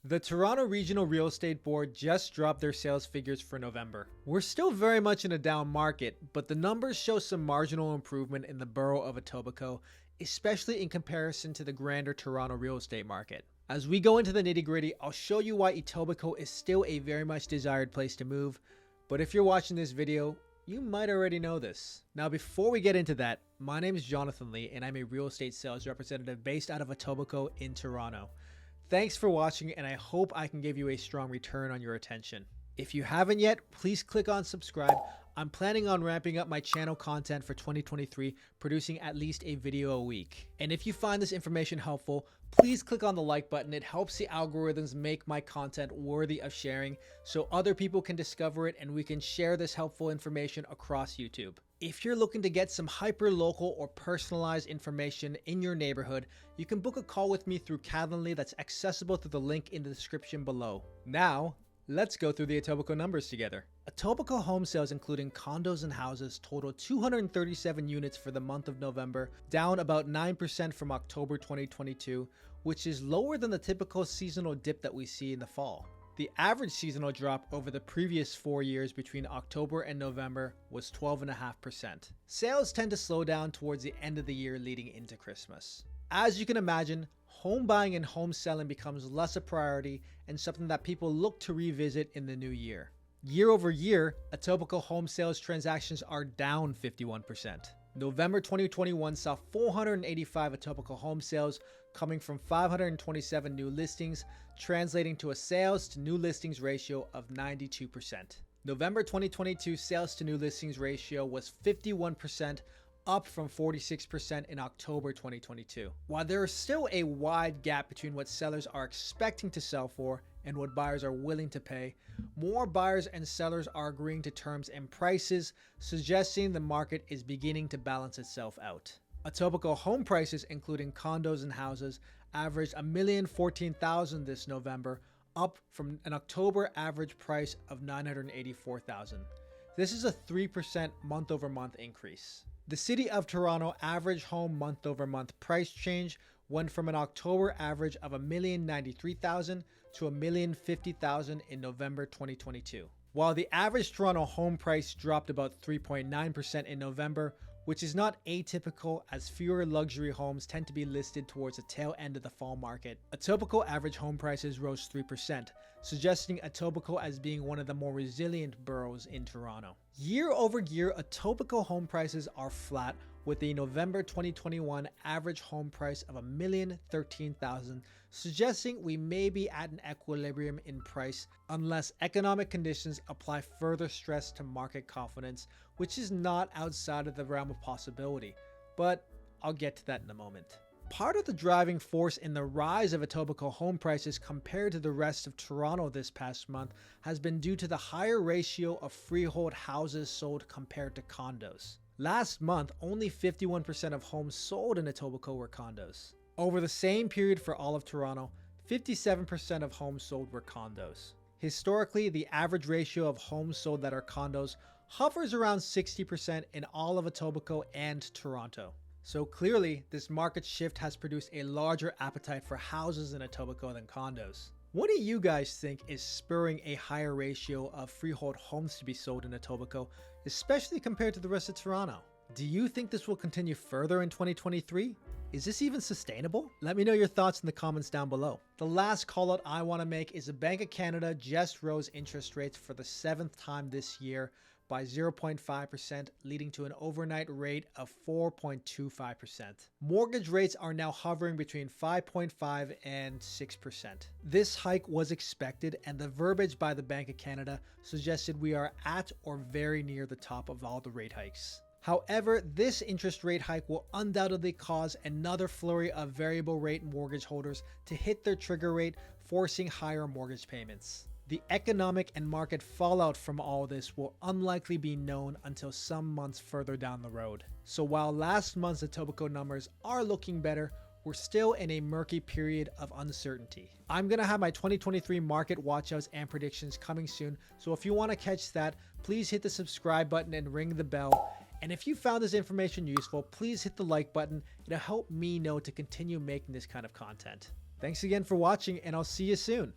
The Toronto Regional Real Estate Board just dropped their sales figures for November. We're still very much in a down market, but the numbers show some marginal improvement in the borough of Etobicoke, especially in comparison to the grander Toronto real estate market. As we go into the nitty-gritty, I'll show you why Etobicoke is still a very much desired place to move, but if you're watching this video, you might already know this. Now, before we get into that, my name is Jonathan Lee and I'm a real estate sales representative based out of Etobicoke in Toronto. Thanks for watching, and I hope I can give you a strong return on your attention. If you haven't yet, please click on subscribe. I'm planning on ramping up my channel content for 2023, producing at least a video a week. And if you find this information helpful, please click on the like button. It helps the algorithms make my content worthy of sharing so other people can discover it and we can share this helpful information across YouTube. If you're looking to get some hyper-local or personalized information in your neighborhood, you can book a call with me through Calendly that's accessible through the link in the description below. Now, let's go through the Etobicoke numbers together. Etobicoke home sales including condos and houses totaled 237 units for the month of November, down about 9% from October 2022, which is lower than the typical seasonal dip that we see in the fall. The average seasonal drop over the previous 4 years between October and November was 12.5%. Sales tend to slow down towards the end of the year leading into Christmas. As you can imagine, home buying and home selling becomes less a priority and something that people look to revisit in the new year. Year over year, Etobicoke home sales transactions are down 51%. November 2021 saw 485 Etobicoke home sales coming from 527 new listings, translating to a sales to new listings ratio of 92%. November 2022 sales to new listings ratio was 51%, up from 46% in October 2022. While there is still a wide gap between what sellers are expecting to sell for and what buyers are willing to pay, more buyers and sellers are agreeing to terms and prices, suggesting the market is beginning to balance itself out. Etobicoke home prices, including condos and houses, averaged $1,014,000 this November, up from an October average price of $984,000. This is a 3% month-over-month increase. The City of Toronto average home month-over-month price change went from an October average of $1,093,000 to $1,050,000 in November 2022. While the average Toronto home price dropped about 3.9% in November, which is not atypical as fewer luxury homes tend to be listed towards the tail end of the fall market, Etobicoke average home prices rose 3%, suggesting Etobicoke as being one of the more resilient boroughs in Toronto. Year over year, Etobicoke home prices are flat, with the November 2021 average home price of $1,013,000, suggesting we may be at an equilibrium in price unless economic conditions apply further stress to market confidence, which is not outside of the realm of possibility, but I'll get to that in a moment. Part of the driving force in the rise of Etobicoke home prices compared to the rest of Toronto this past month has been due to the higher ratio of freehold houses sold compared to condos. Last month, only 51% of homes sold in Etobicoke were condos. Over the same period for all of Toronto, 57% of homes sold were condos. Historically, the average ratio of homes sold that are condos hovers around 60% in all of Etobicoke and Toronto. So clearly, this market shift has produced a larger appetite for houses in Etobicoke than condos. What do you guys think is spurring a higher ratio of freehold homes to be sold in Etobicoke, especially compared to the rest of Toronto? Do you think this will continue further in 2023? Is this even sustainable? Let me know your thoughts in the comments down below. The last call out I want to make is the Bank of Canada just rose interest rates for the 7th time this year by 0.5%, leading to an overnight rate of 4.25%. Mortgage rates are now hovering between 5.5 and 6%. This hike was expected, and the verbiage by the Bank of Canada suggested we are at or very near the top of all the rate hikes. However, this interest rate hike will undoubtedly cause another flurry of variable rate mortgage holders to hit their trigger rate, forcing higher mortgage payments. The economic and market fallout from all this will unlikely be known until some months further down the road. So while last month's Etobicoke numbers are looking better, we're still in a murky period of uncertainty. I'm going to have my 2023 market watchouts and predictions coming soon, so if you want to catch that, please hit the subscribe button and ring the bell. And if you found this information useful, please hit the like button. It'll help me know to continue making this kind of content. Thanks again for watching, and I'll see you soon.